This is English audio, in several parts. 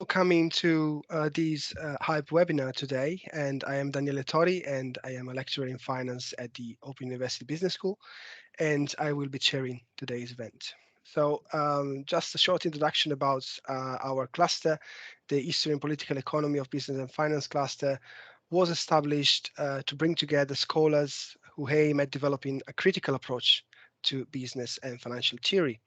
Coming to this HYPE webinar today, and I am Daniele Tori, and I am a lecturer in finance at the Open University Business School, and I will be chairing today's event. So just a short introduction about our cluster. The History and Political Economy of Business and Finance cluster was established to bring together scholars who aim at developing a critical approach to business and financial theory.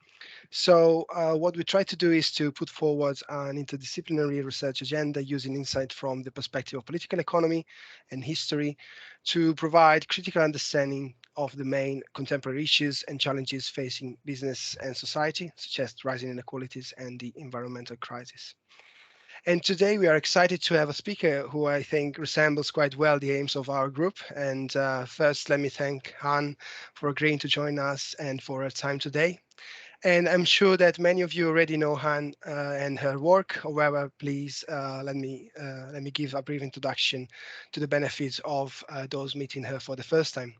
So what we try to do is to put forward an interdisciplinary research agenda using insight from the perspective of political economy and history to provide critical understanding of the main contemporary issues and challenges facing business and society, such as rising inequalities and the environmental crisis. And today we are excited to have a speaker who I think resembles quite well the aims of our group. And first, let me thank Han for agreeing to join us and for her time today. And I'm sure that many of you already know Han and her work. However, please let me give a brief introduction to the benefits of those meeting her for the first time.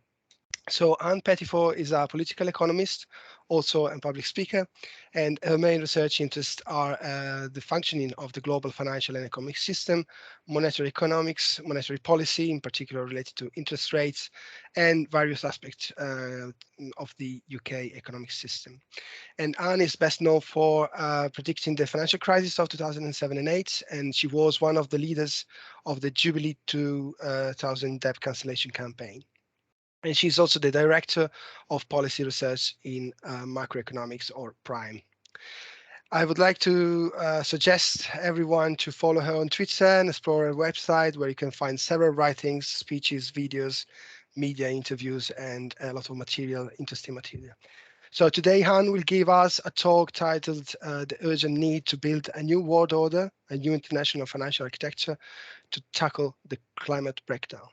So Anne Pettifor is a political economist, also a public speaker, and her main research interests are the functioning of the global financial and economic system, monetary economics, monetary policy, in particular related to interest rates, and various aspects of the UK economic system. And Anne is best known for predicting the financial crisis of 2007 and 8, and she was one of the leaders of the Jubilee 2000 debt cancellation campaign. And she's also the director of policy research in macroeconomics, or Prime. I would like to suggest everyone to follow her on Twitter and explore her website, where you can find several writings, speeches, videos, media interviews, and a lot of material, interesting material. So today, Han will give us a talk titled The Urgent Need to Build a New World Order, a New International Financial Architecture to Tackle the Climate Breakdown.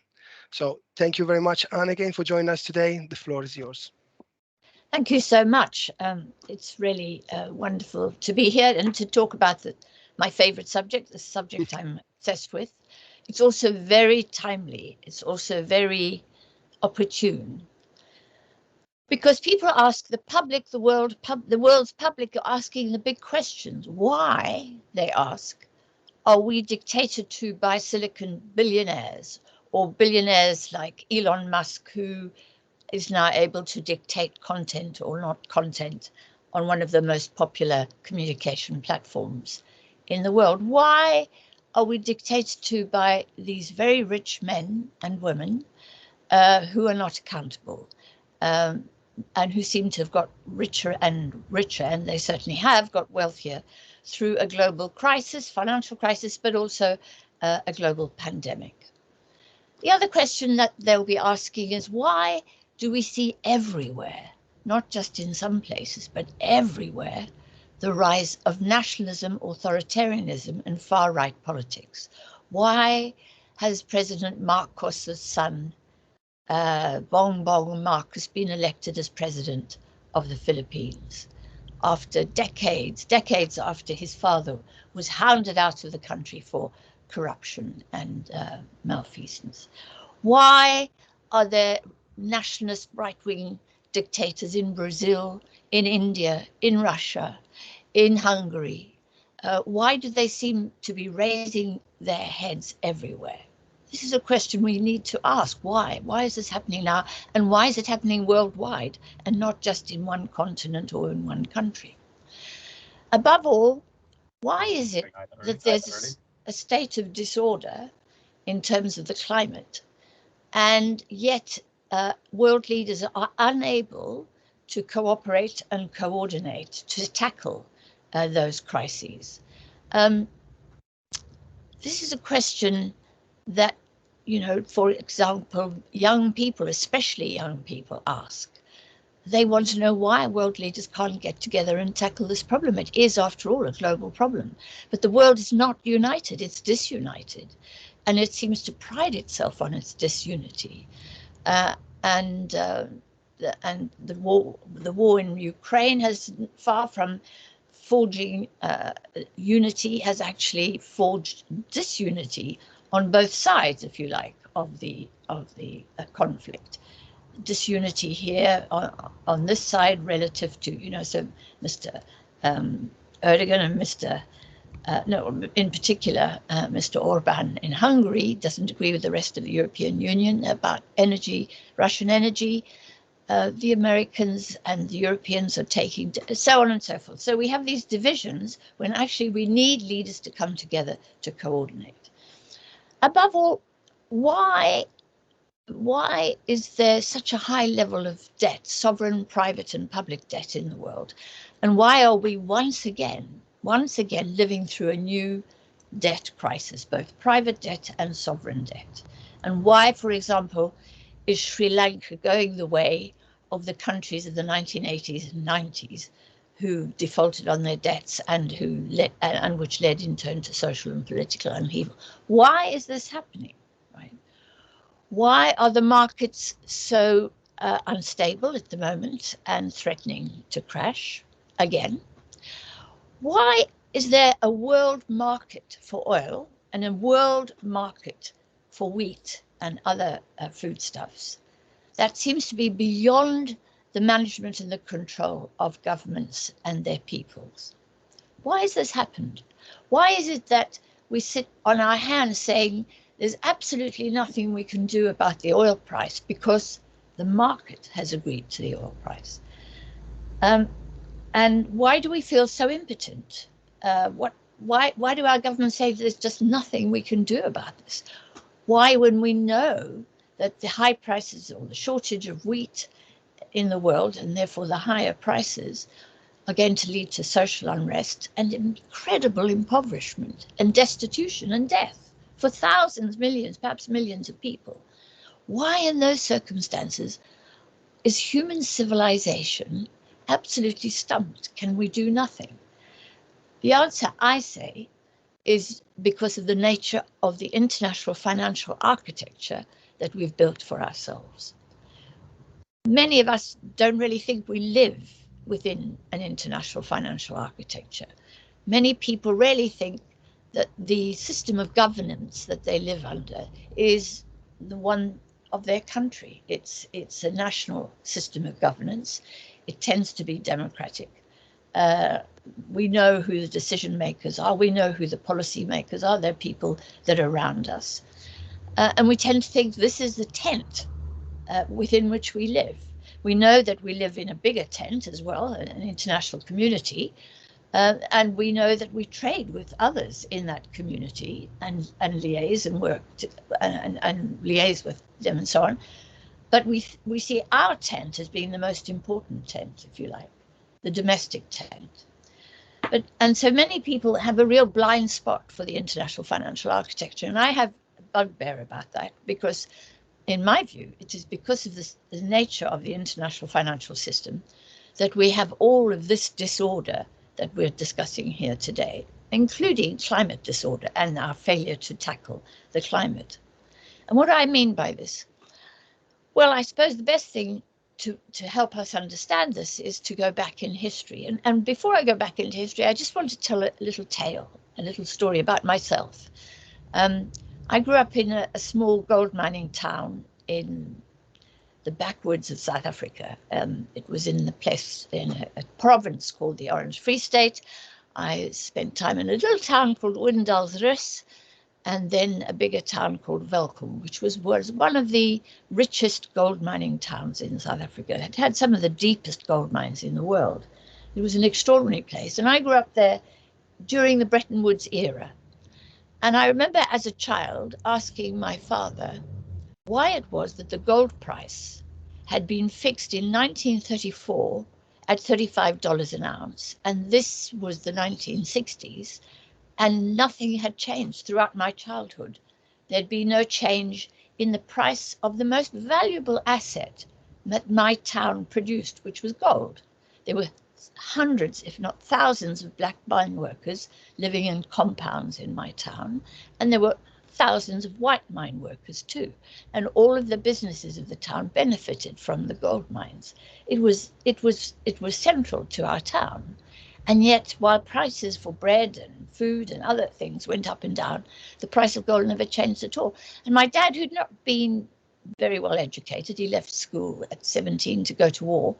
So thank you very much, Anne, again for joining us today. The floor is yours. Thank you so much. It's really wonderful to be here and to talk about my favorite subject, the subject I'm obsessed with. It's also very timely. It's also very opportune. Because people ask the public, the world's public are asking the big questions. Why, they ask, are we dictated to by silicon billionaires or billionaires like Elon Musk, who is now able to dictate content or not content on one of the most popular communication platforms in the world? Why are we dictated to by these very rich men and women who are not accountable and who seem to have got richer and richer, and they certainly have got wealthier through a global crisis, financial crisis, but also a global pandemic? The other question that they'll be asking is, why do we see everywhere, not just in some places, but everywhere, the rise of nationalism, authoritarianism, and far-right politics? Why has President Marcos's son, Bongbong Marcos, been elected as president of the Philippines after decades after his father was hounded out of the country for corruption and malfeasance? Why are there nationalist right-wing dictators in Brazil, in India, in Russia, in Hungary? Why do they seem to be raising their heads everywhere? This is a question we need to ask. Why? Why is this happening now? And why is it happening worldwide and not just in one continent or in one country? Above all, why is it that there's a state of disorder in terms of the climate, and yet world leaders are unable to cooperate and coordinate to tackle those crises? This is a question that, for example, young people, especially young people, ask. They want to know why world leaders can't get together and tackle this problem. It is, after all, a global problem. But the world is not united, it's disunited. And it seems to pride itself on its disunity. And the war in Ukraine has, far from forging unity, has actually forged disunity on both sides, if you like, of the conflict. Disunity here on this side relative to, so Mr. Erdogan and Mr. in particular, Mr. Orban in Hungary doesn't agree with the rest of the European Union about energy, Russian energy. The Americans and the Europeans are taking, so on and so forth. So we have these divisions when actually we need leaders to come together to coordinate. Above all, why is there such a high level of debt, sovereign, private and public debt in the world? And why are we once again living through a new debt crisis, both private debt and sovereign debt? And why, for example, is Sri Lanka going the way of the countries of the 1980s and 90s who defaulted on their debts and which led in turn to social and political upheaval? Why is this happening? Right? Why are the markets so unstable at the moment and threatening to crash again? Why is there a world market for oil and a world market for wheat and other foodstuffs that seems to be beyond the management and the control of governments and their peoples? Why has this happened? Why is it that we sit on our hands saying there's absolutely nothing we can do about the oil price because the market has agreed to the oil price? And why do we feel so impotent? Why do our governments say there's just nothing we can do about this? Why, when we know that the high prices or the shortage of wheat in the world, and therefore the higher prices, are going to lead to social unrest and incredible impoverishment and destitution and death for thousands, millions, perhaps millions of people? Why, in those circumstances, is human civilization absolutely stumped? Can we do nothing? The answer, I say, is because of the nature of the international financial architecture that we've built for ourselves. Many of us don't really think we live within an international financial architecture. Many people really think that the system of governance that they live under is the one of their country. It's a national system of governance. It tends to be democratic. We know who the decision makers are. We know who the policy makers are. They're people that are around us. And we tend to think this is the tent within which we live. We know that we live in a bigger tent as well, an international community. And we know that we trade with others in that community and liaise and work and liaise with them and so on. But we see our tent as being the most important tent, if you like, the domestic tent. And so many people have a real blind spot for the international financial architecture. And I have a bugbear about that because, in my view, it is because of the nature of the international financial system that we have all of this disorder that we're discussing here today, including climate disorder and our failure to tackle the climate. And what do I mean by this? Well, I suppose the best thing to help us understand this is to go back in history. And before I go back into history, I just want to tell a little tale, a little story about myself. I grew up in a small gold mining town in the backwoods of South Africa. It was in a province called the Orange Free State. I spent time in a little town called Windalsrus, and then a bigger town called Welkom, which was one of the richest gold mining towns in South Africa. It had some of the deepest gold mines in the world. It was an extraordinary place. And I grew up there during the Bretton Woods era. And I remember as a child asking my father why it was that the gold price had been fixed in 1934 at $35 an ounce. And this was the 1960s. And nothing had changed throughout my childhood. There'd been no change in the price of the most valuable asset that my town produced, which was gold. There were hundreds, if not thousands, of black mine workers living in compounds in my town, and there were thousands of white mine workers too. And all of the businesses of the town benefited from the gold mines. It was central to our town. And yet, while prices for bread and food and other things went up and down, the price of gold never changed at all. And my dad, who'd not been very well educated, he left school at 17 to go to war,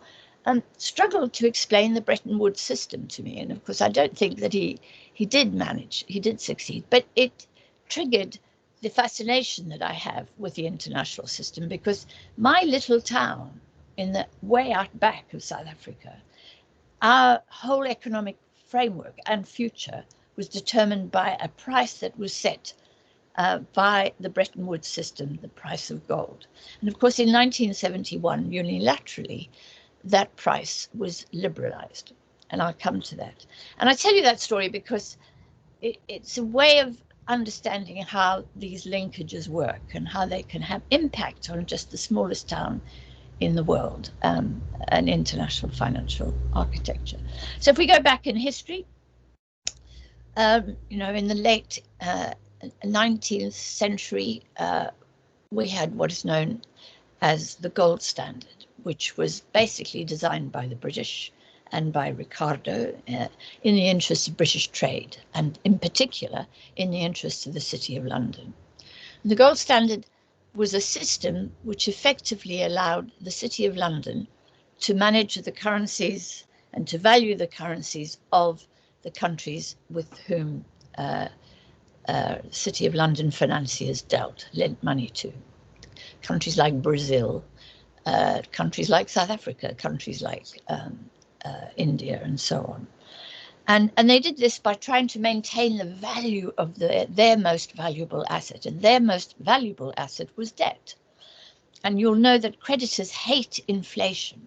struggled to explain the Bretton Woods system to me. And of course, I don't think that he did succeed, but it triggered the fascination that I have with the international system, because my little town in the way out back of South Africa, our whole economic framework and future was determined by a price that was set by the Bretton Woods system, the price of gold. And of course, in 1971, unilaterally, that price was liberalized. And I'll come to that. And I tell you that story because it's a way of understanding how these linkages work and how they can have impact on just the smallest town in the world, an international financial architecture. So if we go back in history, in the late 19th century, we had what is known as the gold standard, which was basically designed by the British and by Ricardo in the interests of British trade, and in particular in the interests of the City of London. The gold standard was a system which effectively allowed the City of London to manage the currencies and to value the currencies of the countries with whom City of London financiers lent money to. Countries like Brazil, countries like South Africa, countries like India, and so on. And they did this by trying to maintain the value of their most valuable asset. And their most valuable asset was debt. And you'll know that creditors hate inflation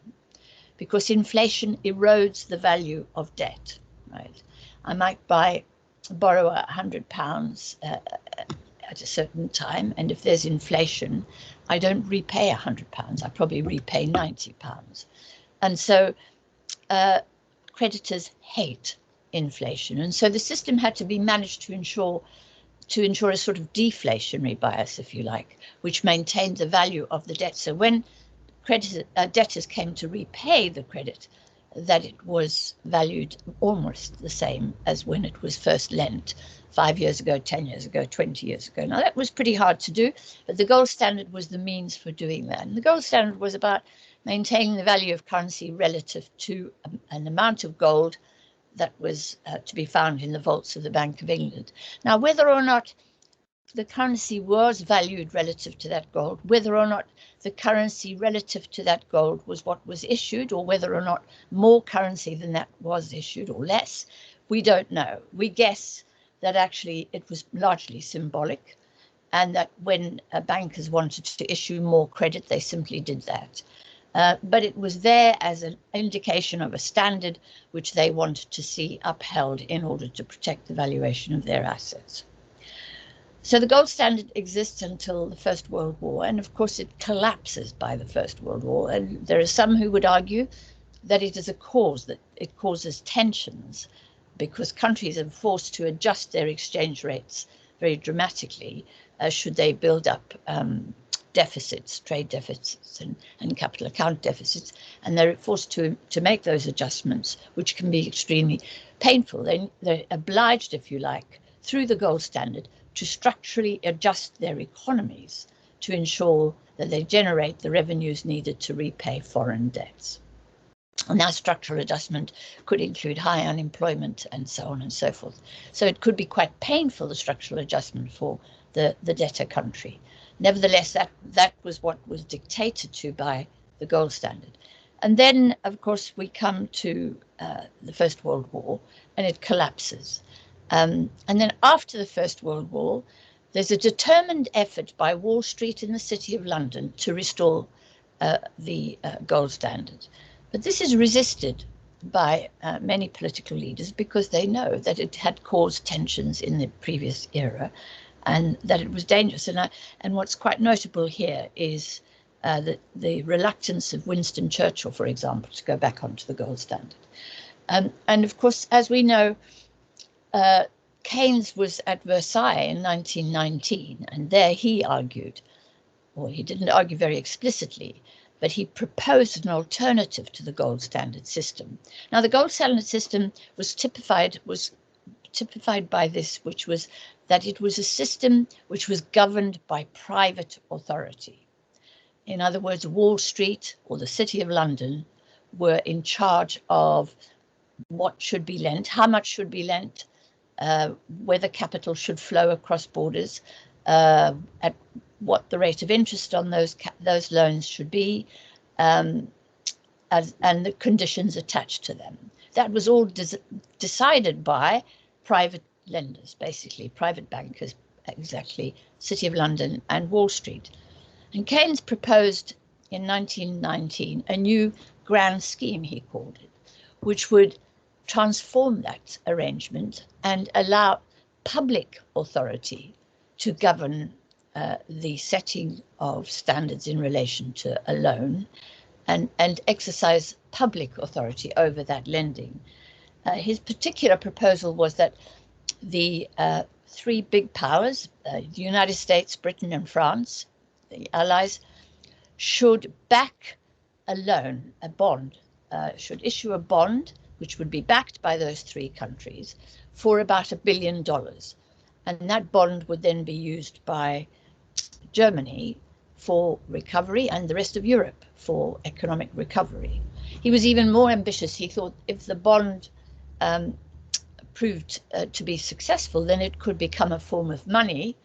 because inflation erodes the value of debt, right? I might borrow £100 at a certain time, and if there's inflation, I don't repay £100. I probably repay £90. And so creditors hate inflation, and so the system had to be managed to ensure a sort of deflationary bias, if you like, which maintained the value of the debt. So when debtors came to repay the credit, that it was valued almost the same as when it was first lent 5 years ago, 10 years ago, 20 years ago. Now, that was pretty hard to do, but the gold standard was the means for doing that. And the gold standard was about maintaining the value of currency relative to an amount of gold that was to be found in the vaults of the Bank of England. Now, whether or not the currency was valued relative to that gold, whether or not the currency relative to that gold was what was issued, or whether or not more currency than that was issued or less, we don't know. We guess that actually it was largely symbolic, and that when bankers wanted to issue more credit, they simply did that. But it was there as an indication of a standard which they wanted to see upheld in order to protect the valuation of their assets. So the gold standard exists until the First World War, and of course it collapses by the First World War. And there are some who would argue that it is a cause, that it causes tensions, because countries are forced to adjust their exchange rates very dramatically should they build up deficits, trade deficits and capital account deficits, and they're forced to make those adjustments, which can be extremely painful. They're obliged, if you like, through the gold standard to structurally adjust their economies to ensure that they generate the revenues needed to repay foreign debts. And that structural adjustment could include high unemployment and so on and so forth. So it could be quite painful, the structural adjustment for the debtor country. Nevertheless, that was what was dictated to by the gold standard. And then, of course, we come to the First World War, and it collapses. And then after the First World War, there's a determined effort by Wall Street in the City of London to restore the gold standard. But this is resisted by many political leaders because they know that it had caused tensions in the previous era and that it was dangerous. And what's quite notable here is the reluctance of Winston Churchill, for example, to go back onto the gold standard. And of course, as we know, Keynes was at Versailles in 1919, and there he argued, or he didn't argue very explicitly, but he proposed an alternative to the gold standard system. Now, the gold standard system was typified by this, which was that it was a system which was governed by private authority. In other words, Wall Street or the City of London were in charge of what should be lent, how much should be lent, whether capital should flow across borders, at what the rate of interest on those loans should be, and the conditions attached to them. That was all decided by private lenders, basically private bankers, exactly, City of London and Wall Street. And Keynes proposed in 1919 a new grand scheme, he called it, which would transform that arrangement and allow public authority to govern the setting of standards in relation to a loan, and exercise public authority over that lending. His particular proposal was that the three big powers, the United States, Britain and France, the Allies, should back a loan, a bond, should issue a bond which would be backed by those three countries for about $1 billion. And that bond would then be used by Germany for recovery and the rest of Europe for economic recovery. He was even more ambitious. He thought if the bond proved to be successful, then it could become a form of money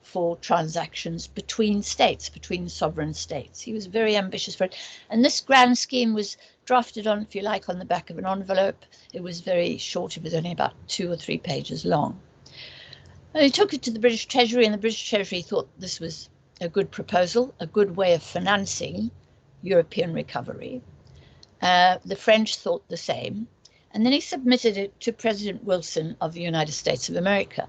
for transactions between states, between sovereign states. He was very ambitious for it. And this grand scheme was drafted on, if you like, on the back of an envelope. It was very short. It was only about 2 or 3 pages long. And he took it to the British Treasury, and the British Treasury thought this was a good proposal, a good way of financing European recovery. The French thought the same. And then he submitted it to President Wilson of the United States of America,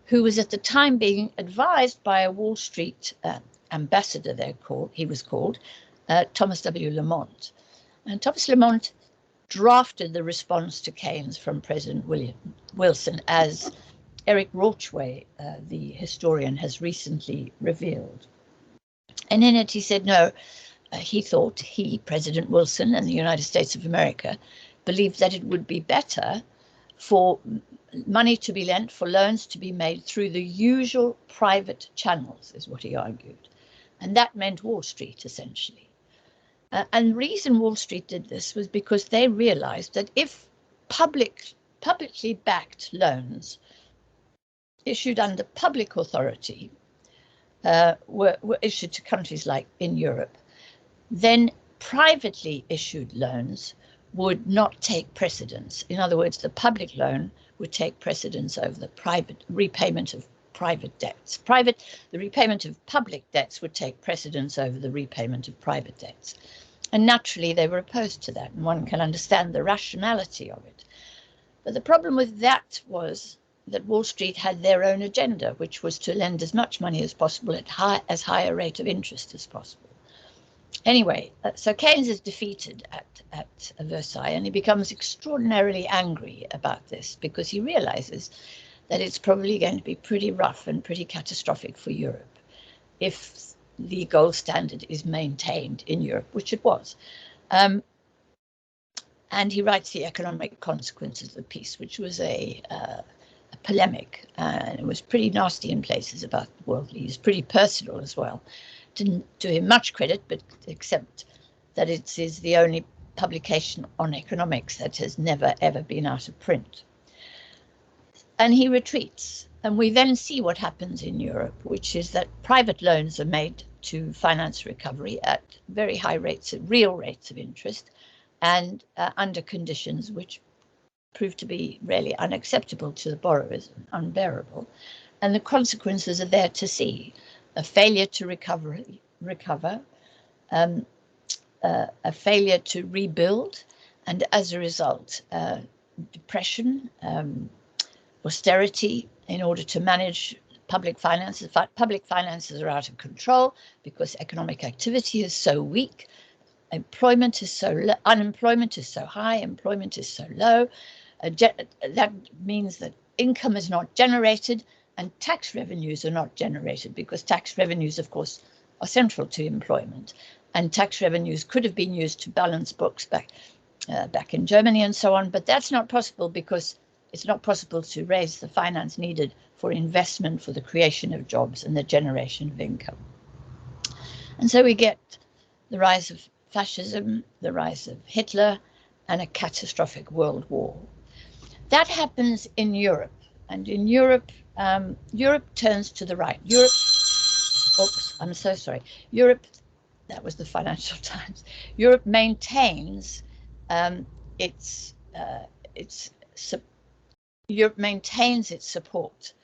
who was at the time being advised by a Wall Street ambassador, he was called, Thomas W. Lamont. And Thomas Lamont drafted the response to Keynes from President Wilson, as Eric Rauchway, the historian, has recently revealed. And in it he said, no, he thought, President Wilson and the United States of America, believed that it would be better for money to be lent, for loans to be made through the usual private channels, is what he argued. And that meant Wall Street, essentially. And the reason Wall Street did this was because they realized that if publicly backed loans issued under public authority were issued to countries like in Europe, then privately issued loans would not take precedence. In other words, the public loan would take precedence over the private repayment of private debts. The repayment of public debts would take precedence over the repayment of private debts. And naturally, they were opposed to that, and one can understand the rationality of it. But the problem with that was that Wall Street had their own agenda, which was to lend as much money as possible at as high a rate of interest as possible. Anyway, so Keynes is defeated at Versailles, and he becomes extraordinarily angry about this because he realizes that it's probably going to be pretty rough and pretty catastrophic for Europe if the gold standard is maintained in Europe, which it was. And he writes the economic consequences of the peace, which was a polemic, and it was pretty nasty in places about the world. He was pretty personal as well. Didn't do him much credit, but except that it is the only publication on economics that has never ever been out of print. And he retreats, and we then see what happens in Europe, which is that private loans are made to finance recovery at very high rates, real rates of interest, and under conditions which prove to be really unacceptable to the borrowers, unbearable. And the consequences are there to see. A failure to recover, a failure to rebuild, and as a result, depression, austerity in order to manage public finances. Public finances are out of control because economic activity is so weak. Unemployment is so high, employment is so low. That means that income is not generated, and tax revenues are not generated, because tax revenues, of course, are central to employment. And tax revenues could have been used to balance books back in Germany and so on. But that's not possible because it's not possible to raise the finance needed for investment, for the creation of jobs and the generation of income. And so we get the rise of fascism, the rise of Hitler, and a catastrophic world war. That happens in Europe, and in Europe, Europe turns to the right. Europe, oops, I'm so sorry. Europe, that was the Financial Times. Europe maintains Europe maintains its support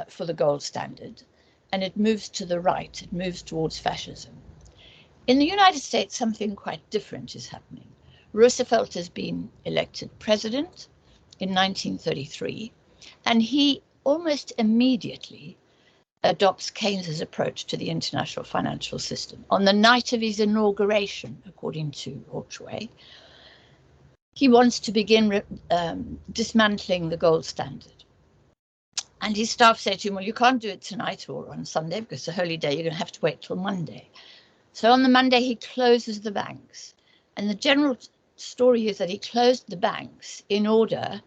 for the gold standard, and it moves to the right. It moves towards fascism. In the United States, something quite different is happening. Roosevelt has been elected president in 1933, and he almost immediately adopts Keynes's approach to the international financial system. On the night of his inauguration, according to Orchway, he wants to begin dismantling the gold standard. And his staff say to him, well, you can't do it tonight or on Sunday because it's a holy day, you're going to have to wait till Monday. So on the Monday, he closes the banks. And the general story is that he closed the banks in order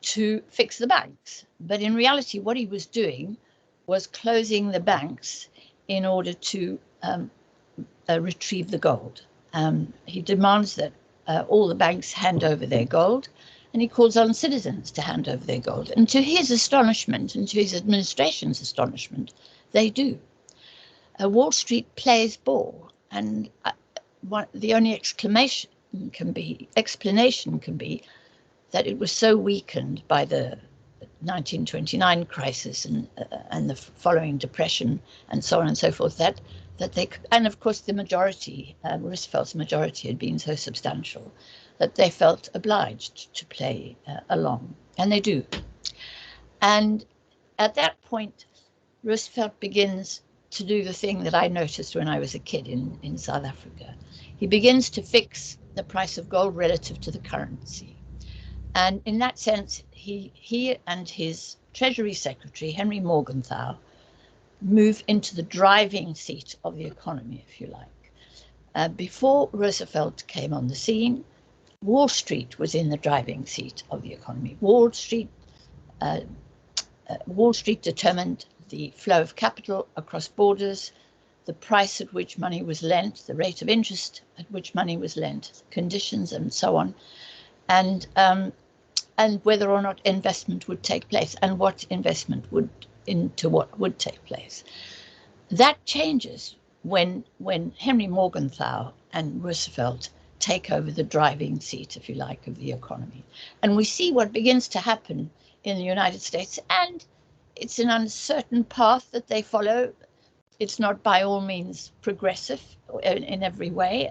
to fix the banks. But in reality, what he was doing was closing the banks in order to retrieve the gold. He demands that all the banks hand over their gold, and he calls on citizens to hand over their gold. And to his astonishment, and to his administration's astonishment, they do. Wall Street plays ball, and the only explanation can be that it was so weakened by the 1929 crisis and the following depression and so on and so forth that they, and of course the majority, Roosevelt's majority had been so substantial that they felt obliged to play along, and they do. And at that point, Roosevelt begins to do the thing that I noticed when I was a kid in South Africa. He begins to fix the price of gold relative to the currency. And in that sense, he and his Treasury Secretary, Henry Morgenthau, move into the driving seat of the economy, if you like. Before Roosevelt came on the scene, Wall Street was in the driving seat of the economy. Wall Street determined the flow of capital across borders, the price at which money was lent, the rate of interest at which money was lent, conditions, and so on, and whether or not investment would take place, and what investment would take place. That changes when Henry Morgenthau and Roosevelt take over the driving seat, if you like, of the economy. And we see what begins to happen in the United States, and it's an uncertain path that they follow. It's not by all means progressive in every way.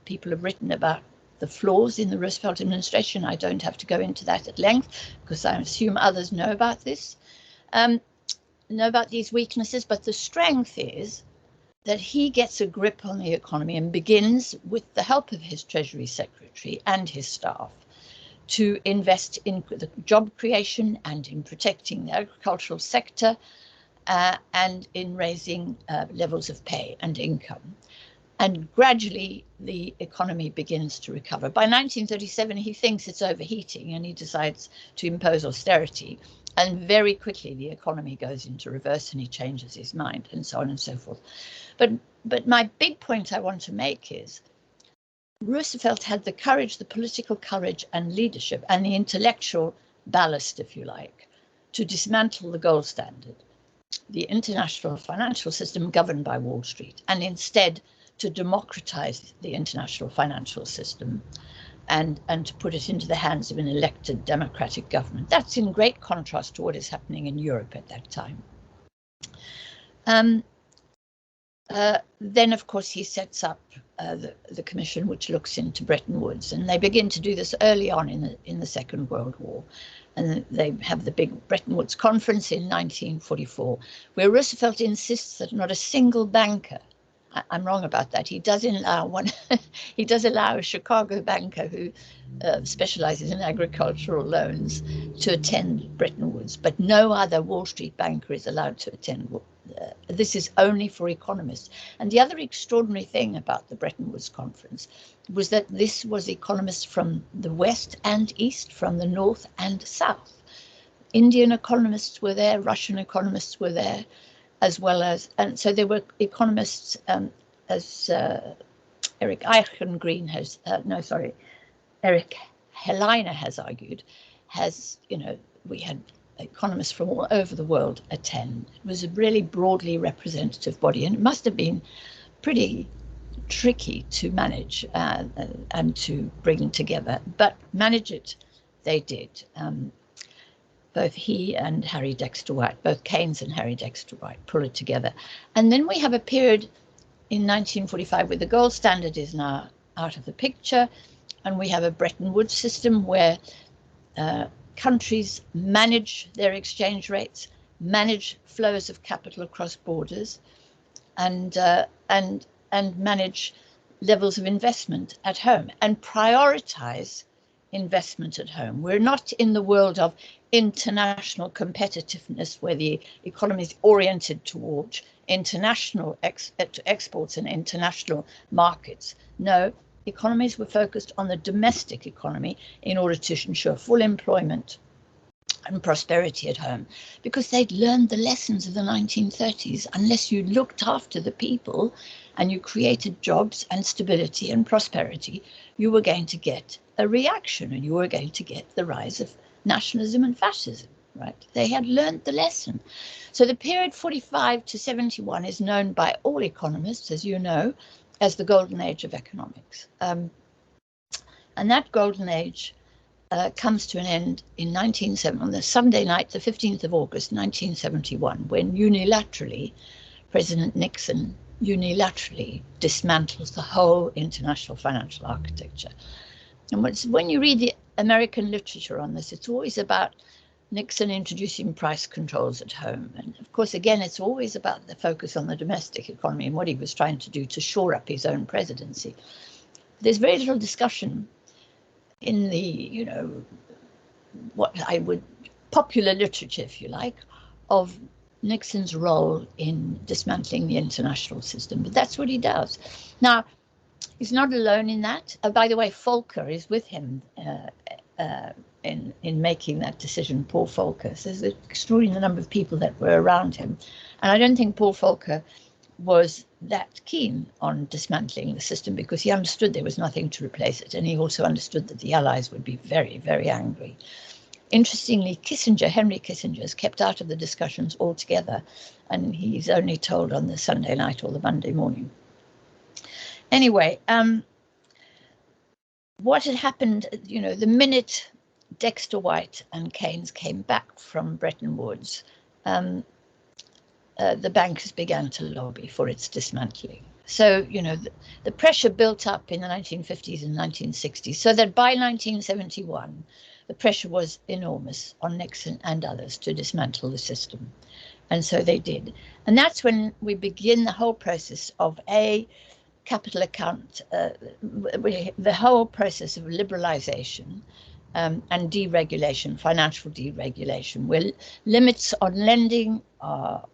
People have written about the flaws in the Roosevelt administration. I don't have to go into that at length because I assume others know about this, know about these weaknesses. But the strength is that he gets a grip on the economy and begins, with the help of his Treasury Secretary and his staff, to invest in the job creation and in protecting the agricultural sector and in raising levels of pay and income. And gradually the economy begins to recover. By 1937, he thinks it's overheating and he decides to impose austerity. And very quickly the economy goes into reverse and he changes his mind, and so on and so forth. But my big point I want to make is Roosevelt had the courage, the political courage and leadership and the intellectual ballast, if you like, to dismantle the gold standard, the international financial system governed by Wall Street, and instead to democratize the international financial system and to put it into the hands of an elected democratic government. That's in great contrast to what is happening in Europe at that time. Then, of course, he sets up the commission which looks into Bretton Woods, and they begin to do this early on in the Second World War. And they have the big Bretton Woods conference in 1944, where Roosevelt insists that not a single banker, I'm wrong about that, he does allow one, he does allow a Chicago banker who specializes in agricultural loans to attend Bretton Woods, but no other Wall Street banker is allowed to attend. This is only for economists. And the other extraordinary thing about the Bretton Woods conference was that this was economists from the West and East, from the North and South. Indian economists were there, Russian economists were there, as well as, and so there were economists as Eric Eichengreen has, Eric Helleiner has argued, we had economists from all over the world attend. It was a really broadly representative body, and it must have been pretty tricky to manage and to bring together, but manage it they did. Both he and Harry Dexter White, both Keynes and Harry Dexter White, pull it together. And then we have a period in 1945 where the gold standard is now out of the picture, and we have a Bretton Woods system where countries manage their exchange rates, manage flows of capital across borders, and manage levels of investment at home and prioritize investment at home. We're not in the world of international competitiveness where the economy is oriented towards international exports and international markets. No, economies were focused on the domestic economy in order to ensure full employment and prosperity at home, because they'd learned the lessons of the 1930s. Unless you looked after the people and you created jobs and stability and prosperity, you were going to get a reaction, and you were going to get the rise of nationalism and fascism, right? They had learned the lesson. So the period 45 to 71 is known by all economists, as you know, as the golden age of economics. And that golden age comes to an end in 1970, on the Sunday night, the 15th of August, 1971, when unilaterally, President Nixon unilaterally dismantles the whole international financial architecture. And when you read the American literature on this, it's always about Nixon introducing price controls at home. And of course, again, it's always about the focus on the domestic economy and what he was trying to do to shore up his own presidency. There's very little discussion in the, what I would, popular literature, if you like, of Nixon's role in dismantling the international system. But that's what he does. Now, he's not alone in that. By the way, Volcker is with him in making that decision, Paul Volcker. So there's an extraordinary number of people that were around him. And I don't think Paul Volcker was that keen on dismantling the system, because he understood there was nothing to replace it. And he also understood that the Allies would be very, very angry. Interestingly, Henry Kissinger, is kept out of the discussions altogether, and he's only told on the Sunday night or the Monday morning. Anyway, what had happened, the minute Dexter White and Keynes came back from Bretton Woods, the bankers began to lobby for its dismantling. So, the pressure built up in the 1950s and 1960s, so that by 1971, the pressure was enormous on Nixon and others to dismantle the system. And so they did. And that's when we begin the whole process of capital account, the whole process of liberalization and deregulation, financial deregulation, where limits on lending are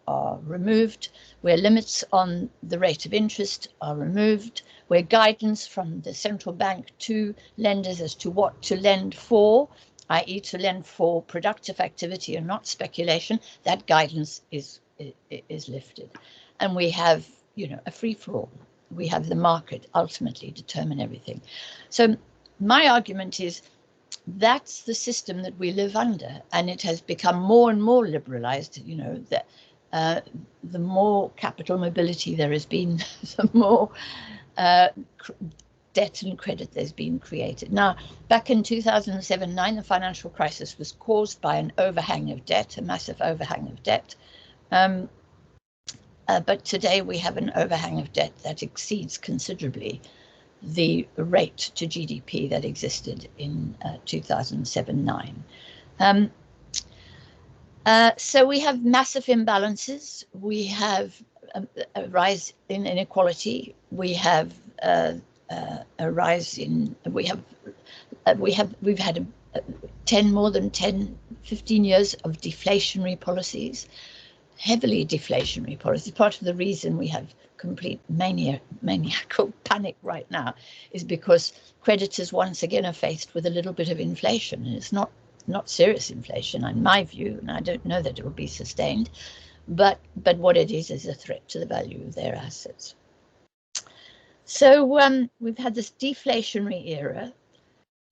removed, where limits on the rate of interest are removed, where guidance from the central bank to lenders as to what to lend for, i.e. to lend for productive activity and not speculation, that guidance is lifted. And we have, a free-for-all. We have the market ultimately determine everything. So my argument is that's the system that we live under, and it has become more and more liberalized. That the more capital mobility there has been, the more debt and credit there's been created. Now, back in 2007-9, the financial crisis was caused by an overhang of debt, a massive overhang of debt. But today we have an overhang of debt that exceeds considerably the rate to GDP that existed in 2007-9. So we have massive imbalances. We have a rise in inequality. We have a rise in. We've had more than 10, 15 years of deflationary policies. Heavily deflationary policy. Part of the reason we have complete maniacal panic right now is because creditors once again are faced with a little bit of inflation, and it's not serious inflation in my view, and I don't know that it will be sustained, but what it is a threat to the value of their assets. So we've had this deflationary era,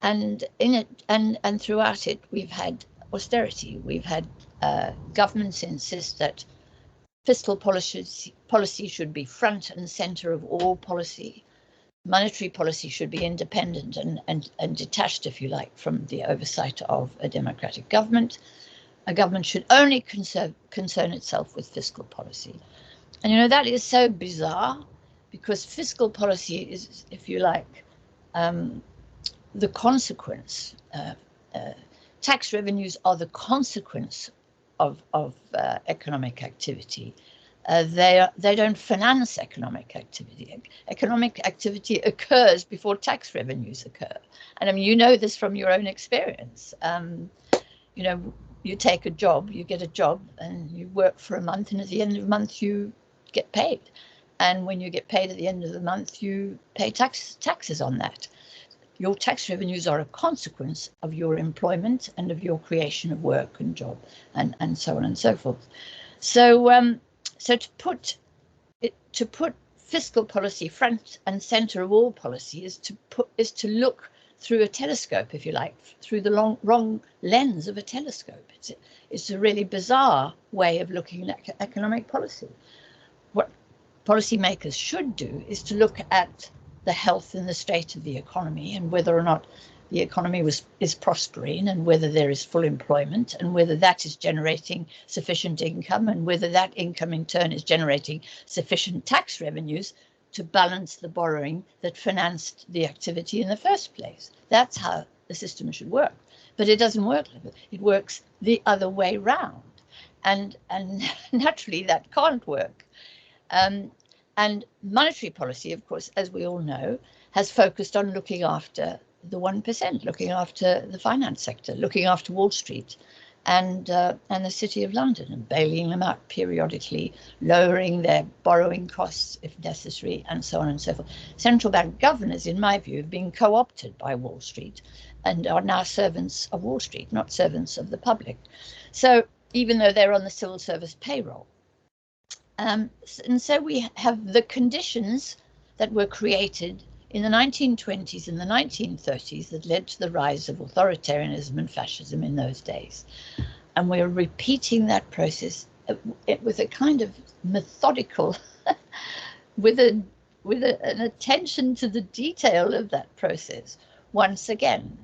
and in it, and throughout it, we've had austerity. We've had governments insist that fiscal policy should be front and center of all policy. Monetary policy should be independent and detached, if you like, from the oversight of a democratic government. A government should only concern itself with fiscal policy. And, you know, that is so bizarre, because fiscal policy is, if you like, the consequence. Tax revenues are the consequence of economic activity. They don't finance economic activity. Economic activity occurs before tax revenues occur. And I mean, you know this from your own experience. You know, you take a job, you get a job, and you work for a month, and at the end of the month you get paid. And when you get paid at the end of the month, you pay taxes on that. Your tax revenues are a consequence of your employment and of your creation of work and job, and so on and so forth. So so to put fiscal policy front and center of all policy is to look through a telescope, if you like, through the wrong lens of a telescope. It's a really bizarre way of looking at economic policy. What policymakers should do is to look at the health and the state of the economy, and whether or not the economy is prospering, and whether there is full employment, and whether that is generating sufficient income, and whether that income in turn is generating sufficient tax revenues to balance the borrowing that financed the activity in the first place. That's how the system should work. But it doesn't work. It works the other way round. And naturally that can't work. And monetary policy, of course, as we all know, has focused on looking after the 1%, looking after the finance sector, looking after Wall Street and the City of London, and bailing them out periodically, lowering their borrowing costs if necessary, and so on and so forth. Central bank governors, in my view, have been co-opted by Wall Street and are now servants of Wall Street, not servants of the public. So even though they're on the civil service payroll. And so we have the conditions that were created in the 1920s and the 1930s that led to the rise of authoritarianism and fascism in those days. And we're repeating that process with a kind of methodical, with an attention to the detail of that process once again.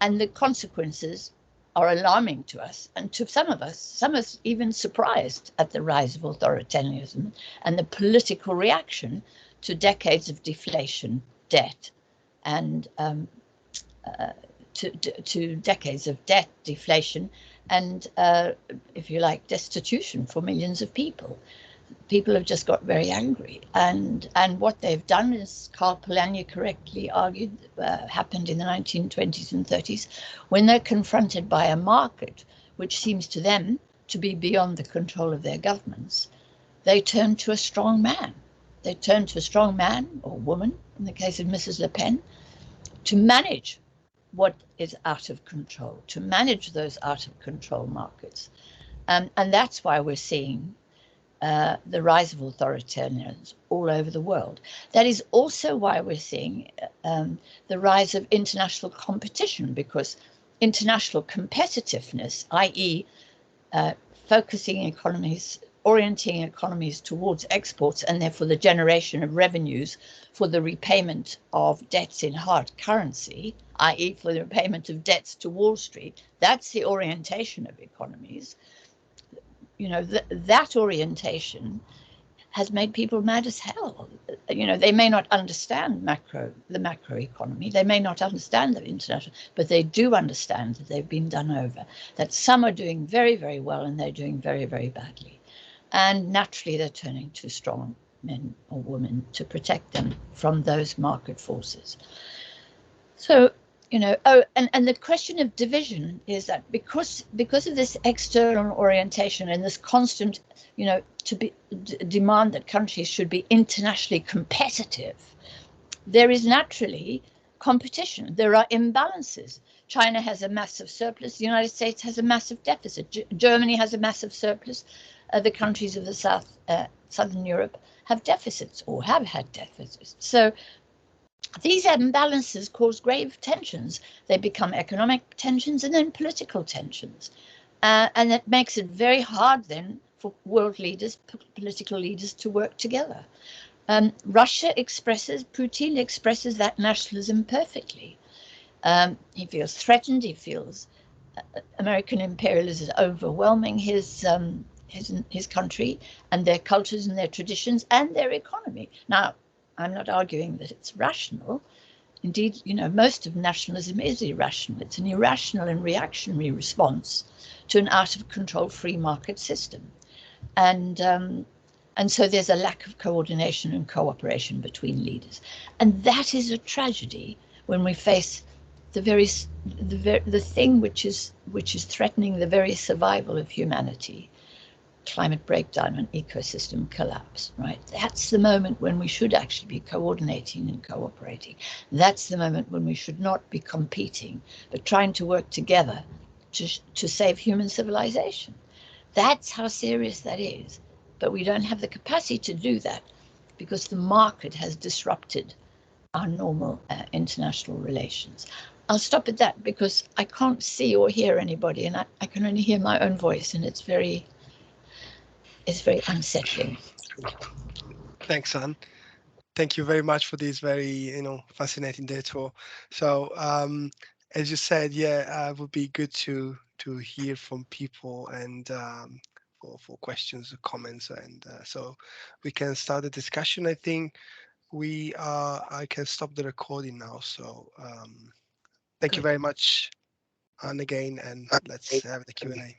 And the consequences are alarming to us, and to some of us even surprised at the rise of authoritarianism and the political reaction to decades of deflation, debt, and to decades of debt, deflation, and if you like, destitution for millions of people. People have just got very angry, and what they've done, as Karl Polanyi correctly argued, happened in the 1920s and 30s, when they're confronted by a market which seems to them to be beyond the control of their governments. They turn to a strong man. They turn to a strong man or woman, in the case of Mrs. Le Pen, to manage what is out of control, to manage those out of control markets, and that's why we're seeing the rise of authoritarianism all over the world. That is also why we're seeing the rise of international competition, because international competitiveness, i.e. Focusing economies, orienting economies towards exports, and therefore the generation of revenues for the repayment of debts in hard currency, i.e. for the repayment of debts to Wall Street, that's the orientation of economies. You know, that orientation has made people mad as hell. You know, they may not understand the macro economy, they may not understand the international, but they do understand that they've been done over, that some are doing very, very well and they're doing very, very badly. And naturally, they're turning to strong men or women to protect them from those market forces. So, you know, and the question of division is that because of this external orientation and this constant, you know, demand that countries should be internationally competitive, there is naturally competition. There are imbalances. China has a massive surplus. The United States has a massive deficit. Germany has a massive surplus. The countries of the Southern Europe have deficits or have had deficits. So These imbalances cause grave tensions. They become economic tensions and then political tensions. And it makes it very hard then for world leaders, political leaders, to work together. Putin expresses that nationalism perfectly. He feels threatened. He feels American imperialism is overwhelming his country and their cultures and their traditions and their economy. Now, I'm not arguing that it's rational. Indeed, most of nationalism is irrational. It's an irrational and reactionary response to an out of control free market system. And so there's a lack of coordination and cooperation between leaders. And that is a tragedy when we face the thing which is threatening the very survival of humanity, climate breakdown and ecosystem collapse, right? That's the moment when we should actually be coordinating and cooperating. That's the moment when we should not be competing, but trying to work together to save human civilization. That's how serious that is. But we don't have the capacity to do that because the market has disrupted our normal international relations. I'll stop at that because I can't see or hear anybody, and I can only hear my own voice, and it's very unsettling. Thanks, Anne. Thank you very much for this very, fascinating detour. So, as you said, yeah, it would be good to hear from people and for questions or comments, and so we can start the discussion. I think I can stop the recording now. So, thank you Good. very much, Anne, again, and let's have the Q&A.